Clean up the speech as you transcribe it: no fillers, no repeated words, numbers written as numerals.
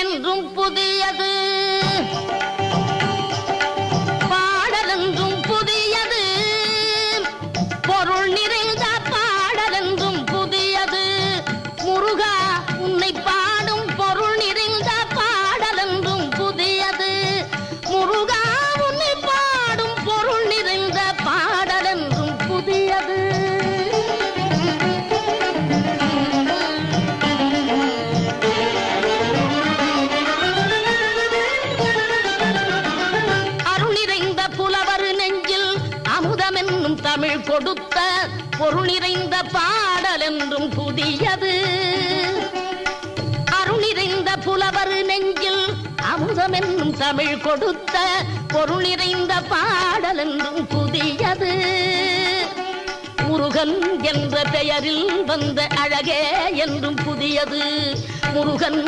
என்றும் புதியது, பாடல் என்றும் புதியது, பொருள் நிறைந்த பாடல் என்றும் புதியது. முருகா உன்னை பாடும் பொருள் நிறைந்த பாடல் என்றும் புதியது. முருகா உன்னை பாடும் பொருள் நிறைந்த பாடல் என்றும் புதியது. தமிழ் கொடுத்த பொருள் நிறைந்த பாடல் என்றும் புதியது. அருள் நிறைந்த புலவர் நெஞ்சில் அமுதம் என்னும் தமிழ் கொடுத்த பொருள் நிறைந்த பாடல் என்றும் புதியது. முருகன் என்ற பெயரில் வந்த அழகே என்றும் புதியது. முருகன்